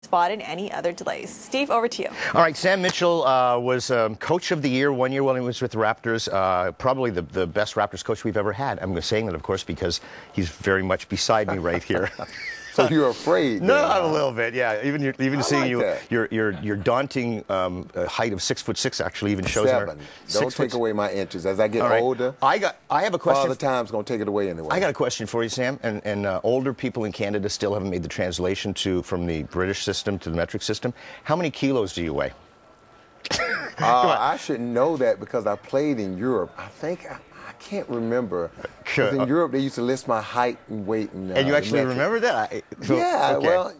spot in any other delays. Steve, over to you. All right, Sam Mitchell was Coach of the Year one year when he was with the Raptors. Probably the best Raptors coach we've ever had. I'm saying that, of course, because he's very much beside me right here. So you're afraid? No, I'm a little bit. Yeah, even seeing like your daunting height of 6'6" actually even shows. 7. Don't take away my inches as I get older. I have a question. Father Time's gonna take it away anyway. I got a question for you, Sam. And older people in Canada still haven't made the translation from the British system to the metric system. How many kilos do you weigh? I should know that because I played in Europe. I think. I can't remember. Because in Europe, they used to list my height and weight. And you actually remember that? Yeah, okay. Well,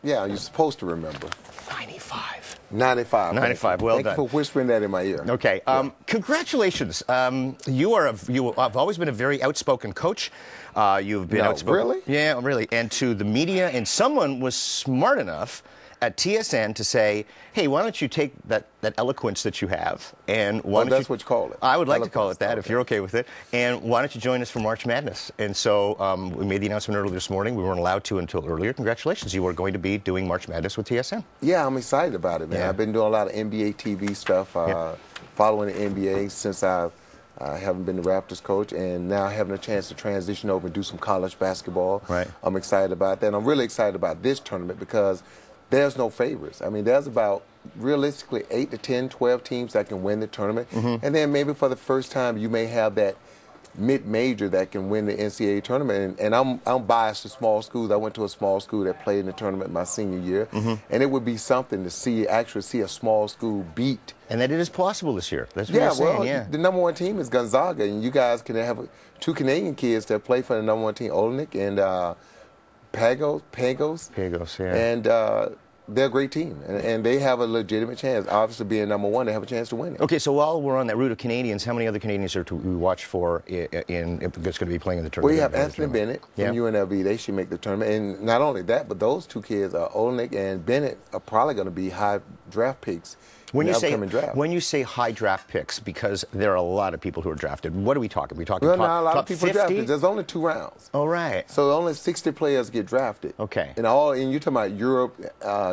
yeah, you're supposed to remember. 95. 95. 95, well done. Thank you for whispering that in my ear. Okay, congratulations. You have always been a very outspoken coach. You've been outspoken. Really? Yeah, really. And to the media, and someone was smart enough at TSN to say, hey, why don't you take that eloquence that you have and why don't that's what you call it. I would like to call it that if you're okay with it. And why don't you join us for March Madness? And so we made the announcement earlier this morning. We weren't allowed to until earlier. Congratulations. You are going to be doing March Madness with TSN. Yeah, I'm excited about it, man. Yeah. I've been doing a lot of NBA TV stuff, following the NBA since I haven't been the Raptors coach, and now having a chance to transition over and do some college basketball. Right. I'm excited about that. And I'm really excited about this tournament because there's no favorites. I mean, there's about realistically 8 to 10, 12 teams that can win the tournament. And then maybe for the first time, you may have that mid-major that can win the NCAA tournament. And I'm biased to small schools. I went to a small school that played in the tournament my senior year. And it would be something to actually see a small school beat. And that it is possible this year. That's what you're saying, the number one team is Gonzaga, and you guys can have 2 Canadian kids that play for the number one team, Olenek and Pagos, yeah. And they're a great team, and they have a legitimate chance. Obviously, being number one, they have a chance to win it. Okay, so while we're on that route of Canadians, how many other Canadians are we watch for that's going to be playing in the tournament? Well, you have Anthony Bennett from UNLV. They should make the tournament. And not only that, but those 2 kids, Olenek and Bennett, are probably going to be high draft picks. When you say high draft picks, because there are a lot of people who are drafted, what are we talking? Are we talking well, top, a lot top of people 50? drafted. There's only 2 rounds. Oh, right. So only 60 players get drafted. Okay. And you're talking about Europe,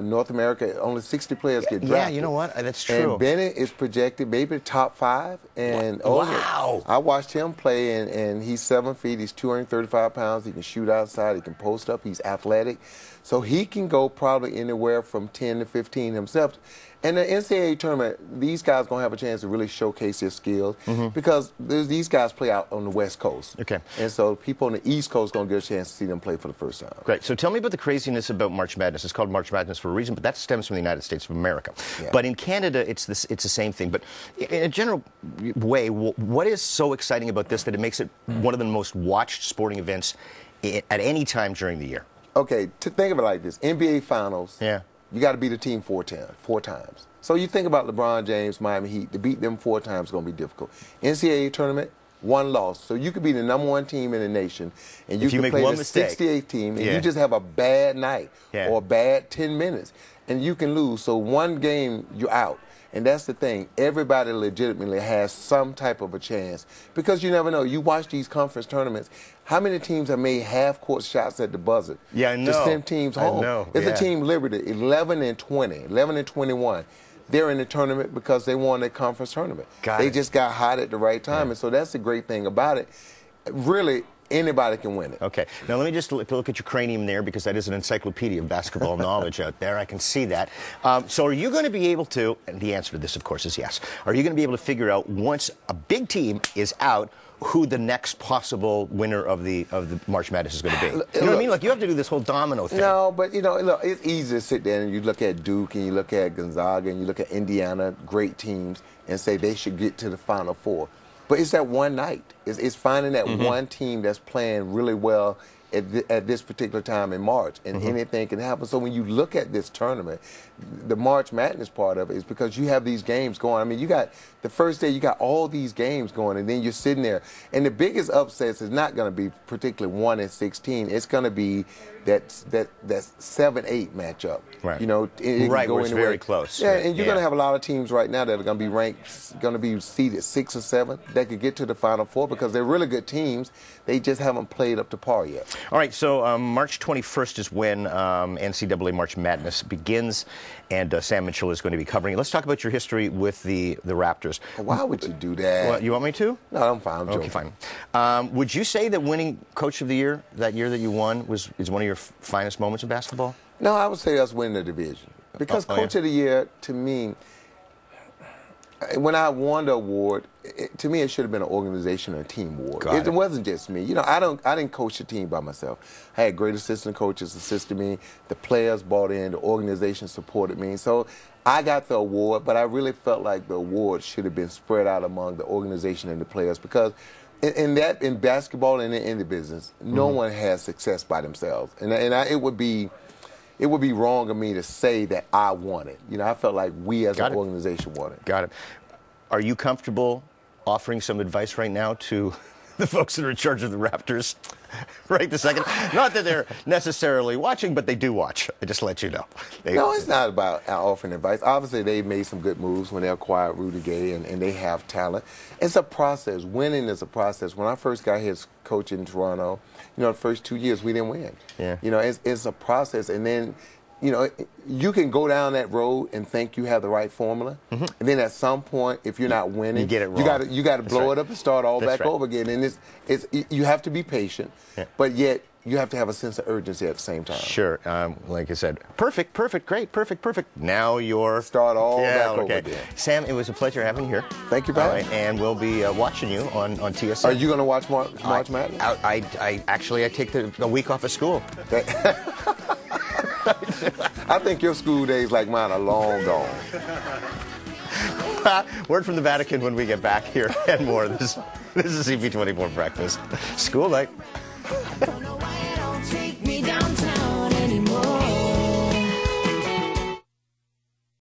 North America, only 60 players get drafted. Yeah, you know what? That's true. And Bennett is projected maybe top 5. And wow. I watched him play, and he's 7 feet. He's 235 pounds. He can shoot outside. He can post up. He's athletic. So he can go probably anywhere from 10 to 15 himself. And the NCAA tournament, these guys going to have a chance to really showcase their skills because these guys play out on the West Coast. Okay. And so people on the East Coast going to get a chance to see them play for the first time. Great. So tell me about the craziness about March Madness. It's called March Madness for a reason, but that stems from the United States of America. Yeah. But in Canada, it's the same thing. But in a general way, what is so exciting about this that it makes it one of the most watched sporting events at any time during the year? Okay, think of it like this. NBA Finals. Yeah. You got to beat a team 4 times. So you think about LeBron James, Miami Heat. To beat them 4 times is going to be difficult. NCAA tournament, 1 loss. So you could be the number 1 team in the nation, and you could play the 68th team, and you just have a bad night or a bad 10 minutes, and you can lose. So 1 game, you're out. And that's the thing. Everybody legitimately has some type of a chance because you never know. You watch these conference tournaments. How many teams have made half-court shots at the buzzer? Yeah, I know. To send teams home. I know. It's a team Liberty, 11 and 20, 11 and 21. They're in the tournament because they won their conference tournament. They just got hot at the right time, and so that's the great thing about it. Really, anybody can win it. Okay. Now, let me just look at your cranium there because that is an encyclopedia of basketball knowledge out there. I can see that. So are you going to be able to, and the answer to this, of course, is yes, are you going to be able to figure out once a big team is out who the next possible winner of the March Madness is going to be? You know what I mean? Like, you have to do this whole domino thing. No, but, look, it's easy to sit there and you look at Duke and you look at Gonzaga and you look at Indiana, great teams, and say they should get to the Final Four. But it's that one night. It's finding that one team that's playing really well at this particular time in March, and anything can happen. So when you look at this tournament, the March Madness part of it is because you have these games going. I mean, you got the first day, you got all these games going, and then you're sitting there. And the biggest upsets is not going to be particularly 1 and 16. It's going to be that 7-8 matchup. Right. You know, it right, go where it's anywhere. very close. Yeah, and you're going to have a lot of teams right now that are going to be ranked, going to be seeded 6 or 7 that could get to the Final Four because they're really good teams. They just haven't played up to par yet. All right, so March 21st is when NCAA March Madness begins, and Sam Mitchell is going to be covering it. Let's talk about your history with the Raptors. Why would you do that? Well, you want me to? No, I'm fine. I'm okay, joking. fine. Would you say that winning Coach of the Year, that year that you won, is one of your finest moments of basketball? No, I would say us winning the division. Because Coach of the Year, to me, when I won the award, to me it should have been an organization and a team award. It wasn't just me. You know, I didn't coach the team by myself. I had great assistant coaches assisting me. The players bought in. The organization supported me. So I got the award, but I really felt like the award should have been spread out among the organization and the players because in basketball and in the business, no one has success by themselves. And it would be wrong of me to say that I won it. You know, I felt like we as an organization won it. Got it. Are you comfortable offering some advice right now to the folks that are in charge of the Raptors right this second? Not that they're necessarily watching, but they do watch. I just let you know. No, it's not about offering advice. Obviously, they made some good moves when they acquired Rudy Gay, and they have talent. It's a process. Winning is a process. When I first got here as coach in Toronto, you know, the first 2 years, we didn't win. Yeah. You know, it's a process. And then, you know, you can go down that road and think you have the right formula. And then at some point, if you're not winning, you get it wrong. You got to blow it up and start all back over again. And you have to be patient, but yet you have to have a sense of urgency at the same time. Sure. Like I said, perfect, great, perfect. Now you're... Start all back over again. Sam, it was a pleasure having you here. Thank you, Pat. And we'll be watching you on TSN. Are you going to watch March Madness? I actually take a week off of school. I think your school days like mine are long gone. Word from the Vatican when we get back here and more. This is CP24 Breakfast. School night.